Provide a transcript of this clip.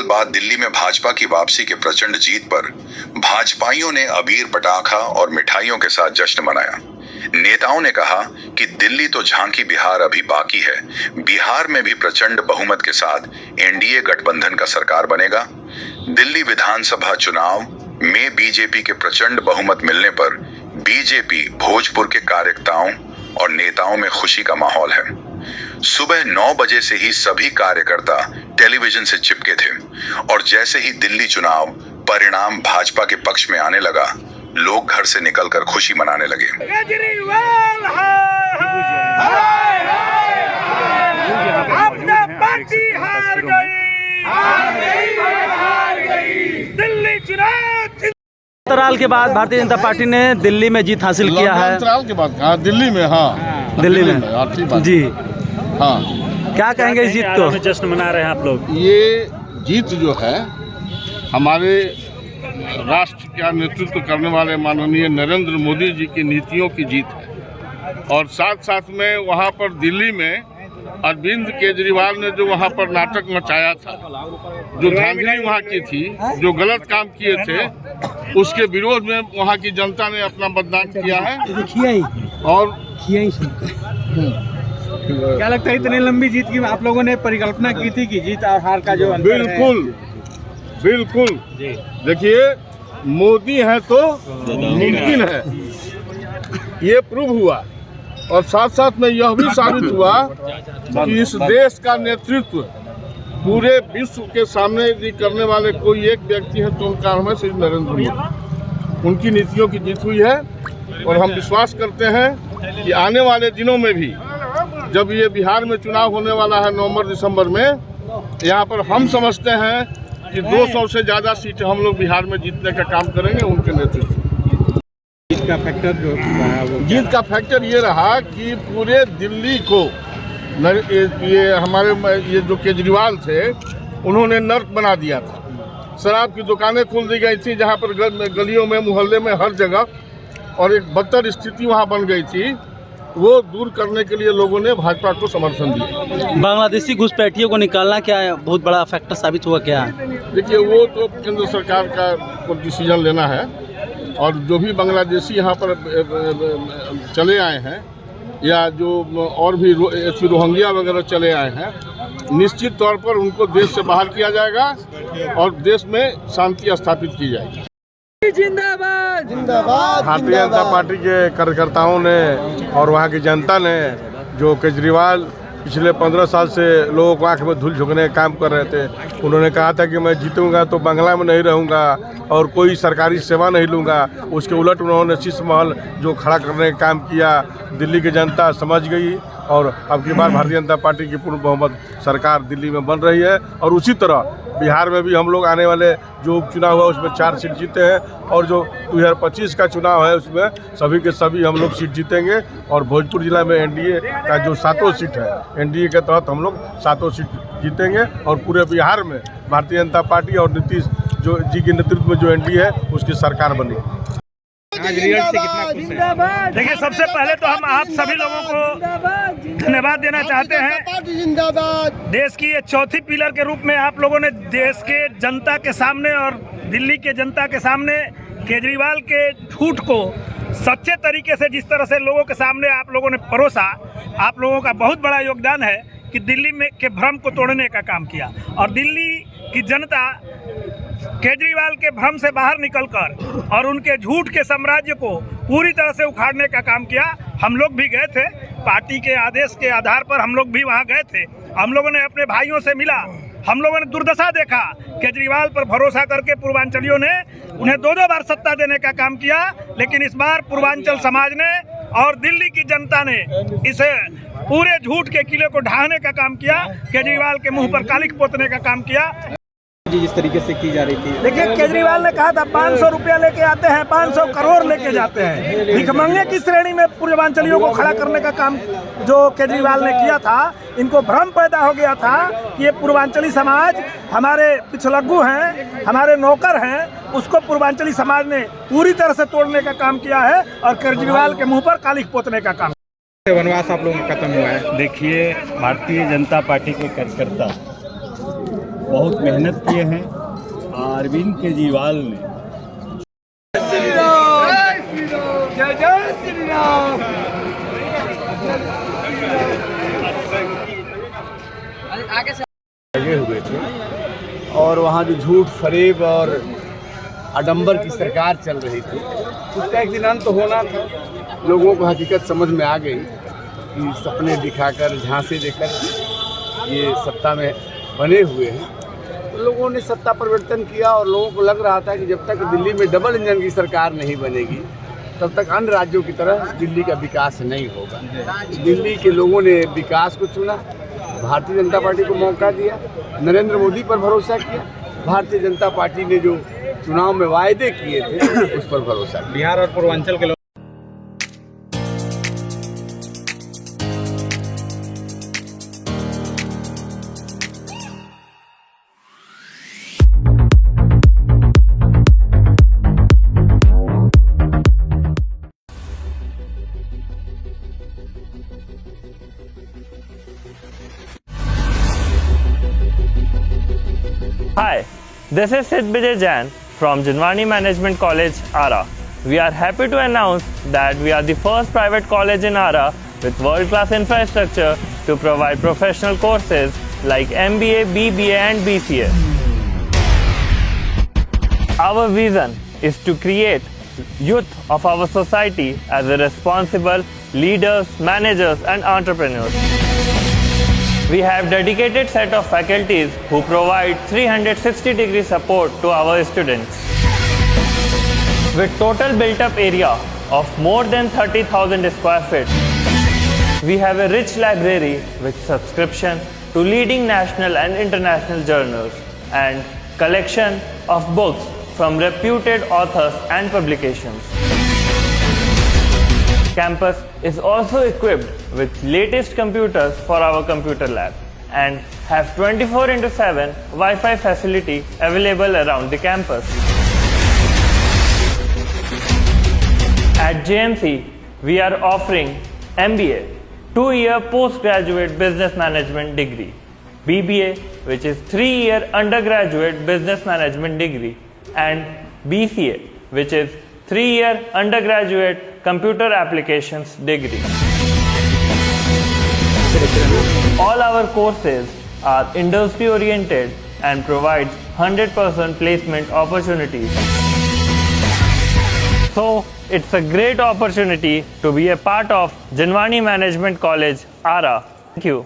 साल बाद दिल्ली में भाजपा की वापसी के प्रचंड जीत पर भाजपाइयों ने अबीर पटाखा और मिठाइयों के साथ जश्न मनाया। नेताओं ने कहा कि दिल्ली तो झांकी बिहार अभी बाकी है, बिहार में भी प्रचंड बहुमत के साथ एनडीए गठबंधन का सरकार बनेगा। दिल्ली विधानसभा चुनाव में बीजेपी के प्रचंड बहुमत मिलने पर बीजेपी भोजपुर के कार्यकर्ताओं और नेताओं में खुशी का माहौल है। सुबह 9 बजे से ही सभी कार्यकर्ता टेलीविजन से चिपके थे और जैसे ही दिल्ली चुनाव परिणाम भाजपा के पक्ष में आने लगा, लोग घर से निकलकर खुशी मनाने लगे। पार्टी हार गई, दिल्ली चुनाव अंतराल के बाद भारतीय जनता पार्टी ने दिल्ली में जीत हासिल किया है। अंतराल के बाद हाँ, दिल्ली में हाँ, दिल्ली में जी हाँ। क्या कहेंगे इस जीत को? जश्न मना रहे हैं आप लोग। ये जीत जो है हमारे राष्ट्र का नेतृत्व करने वाले माननीय नरेंद्र मोदी जी की नीतियों की जीत है और साथ साथ में वहाँ पर दिल्ली में अरविंद केजरीवाल ने जो वहाँ पर नाटक मचाया था, जो धांधली वहाँ की थी, जो गलत काम किए थे, उसके विरोध में वहाँ की जनता ने अपना मतदान किया है। और क्या लगता है इतनी लंबी जीत की आप लोगों ने परिकल्पना की थी कि जीत और हार का जो अंतर बिल्कुल देखिए, मोदी है तो मुमकिन है, ये प्रूव हुआ। और साथ साथ में यह भी साबित हुआ कि इस देश का नेतृत्व पूरे विश्व के सामने यदि करने वाले कोई एक व्यक्ति है तो उनका नाम है श्री नरेंद्र मोदी। उनकी नीतियों की जीत हुई है और हम विश्वास करते हैं कि आने वाले दिनों में भी जब ये बिहार में चुनाव होने वाला है नवंबर-दिसंबर में, यहाँ पर हम समझते हैं कि 200 से ज़्यादा सीटें हम लोग बिहार में जीतने का काम करेंगे उनके नेतृत्व। जीत का फैक्टर जो रहा वो जीत का फैक्टर ये रहा कि पूरे दिल्ली को ये हमारे ये जो केजरीवाल थे उन्होंने नर्क बना दिया था। शराब की दुकानें खोल दी गई थी जहाँ पर गलियों में, मोहल्ले में, हर जगह, और एक बदतर स्थिति वहाँ बन गई थी। वो दूर करने के लिए लोगों ने भाजपा को समर्थन दिया। बांग्लादेशी घुसपैठियों को निकालना क्या है, बहुत बड़ा फैक्टर साबित हुआ क्या है? देखिए, वो तो केंद्र सरकार का को डिसीजन लेना है और जो भी बांग्लादेशी यहाँ पर चले आए हैं या जो और भी रोहिंग्या वगैरह चले आए हैं, निश्चित तौर पर उनको देश से बाहर किया जाएगा और देश में शांति स्थापित की जाएगी। जिंदाबाद भारतीय जनता पार्टी के कार्यकर्ताओं ने और वहाँ की जनता ने, जो केजरीवाल पिछले 15 साल से लोगों को आंख में धूल झोंकने का काम कर रहे थे, उन्होंने कहा था कि मैं जीतूंगा तो बंगला में नहीं रहूंगा और कोई सरकारी सेवा नहीं लूंगा। उसके उलट उन्होंने शीश महल जो खड़ा करने का काम किया, दिल्ली की जनता समझ गई और अब की बार भारतीय जनता पार्टी की पूर्ण बहुमत सरकार दिल्ली में बन रही है। और उसी तरह बिहार में भी हम लोग आने वाले जो उपचुनाव हुआ उसमें 4 सीट जीते हैं और जो 2025 का चुनाव है उसमें सभी के सभी हम लोग सीट जीतेंगे। और भोजपुर जिला में एनडीए का जो 7 सीट है, एनडीए के तहत हम लोग 7 सीट जीतेंगे और पूरे बिहार में भारतीय जनता पार्टी और नीतीश जो जी के नेतृत्व में जो एनडीए है उसकी सरकार बनी। देखिए, सबसे पहले तो हम आप सभी लोगों को धन्यवाद देना चाहते हैं। देश की ये चौथी पिलर के रूप में आप लोगों ने देश के जनता के सामने और दिल्ली के जनता के सामने केजरीवाल के झूठ को सच्चे तरीके से जिस तरह से लोगों के सामने आप लोगों ने परोसा, आप लोगों का बहुत बड़ा योगदान है कि दिल्ली में के भ्रम को तोड़ने का काम किया और दिल्ली की जनता केजरीवाल के भ्रम से बाहर निकलकर और उनके झूठ के साम्राज्य को पूरी तरह से उखाड़ने का काम किया। हम लोग भी गए थे, पार्टी के आदेश के आधार पर हम लोग भी वहां गए थे। हम लोगों ने अपने भाइयों से मिला, हम लोगों ने दुर्दशा देखा। केजरीवाल पर भरोसा करके पूर्वांचलियों ने उन्हें 2-2 बार सत्ता देने का काम किया, लेकिन इस बार पूर्वांचल समाज ने और दिल्ली की जनता ने इसे पूरे झूठ के किले को ढाहने का काम किया, केजरीवाल के मुंह पर कालिख पोतने का काम किया। जिस तरीके से की जा रही थी, देखिए, केजरीवाल ने कहा था 500 रुपया लेके आते हैं, 500 करोड़ लेके जाते हैं। भिखमंगे की श्रेणी में पूर्वांचलियों को खड़ा करने का काम जो केजरीवाल ने किया था, इनको भ्रम पैदा हो गया था कि ये पूर्वांचली समाज हमारे पिछलग्गू हैं, हमारे नौकर हैं। उसको पूर्वांचली समाज ने पूरी तरह से तोड़ने का काम किया है और केजरीवाल के मुंह पर कालिख पोतने का काम। वनवास आप लोगों का खत्म हुआ है। देखिए, भारतीय जनता पार्टी के कार्यकर्ता बहुत मेहनत किए हैं। अरविंद केजरीवाल ने लगे हुए थे और वहाँ जो झूठ फरेब और आडंबर की सरकार चल रही थी उसका एक दिन अंत होना था। लोगों को हकीकत समझ में आ गई कि सपने दिखाकर झांसे देकर ये सत्ता में बने हुए हैं। तो लोगों ने सत्ता परिवर्तन किया और लोगों को लग रहा था कि जब तक दिल्ली में डबल इंजन की सरकार नहीं बनेगी तब तक अन्य राज्यों की तरह दिल्ली का विकास नहीं होगा। दिल्ली के लोगों ने विकास को चुना, भारतीय जनता पार्टी को मौका दिया, नरेंद्र मोदी पर भरोसा किया। भारतीय जनता पार्टी ने जो चुनाव में वायदे किए थे उस पर भरोसा किया। बिहार और पूर्वांचल के लोग Hi, this is Sid Vijay Jain from Jinwani Management College, Ara. We are happy to announce that we are the first private college in Ara with world-class infrastructure to provide professional courses like MBA, BBA and BCA. Our vision is to create youth of our society as a responsible leaders, managers and entrepreneurs. We have dedicated set of faculties who provide 360-degree support to our students. With total built-up area of more than 30,000 square feet, we have a rich library with subscription to leading national and international journals and collection of books from reputed authors and publications. Campus is also equipped with latest computers for our computer lab and have 24/7 Wi-Fi facility available around the campus. At JMC, we are offering MBA, 2-year postgraduate business management degree, BBA, which is 3-year undergraduate business management degree, and BCA, which is 3-year undergraduate computer applications degree. All our courses are industry oriented and provides 100% placement opportunities. So it's a great opportunity to be a part of Jinwani Management College, Ara. Thank you.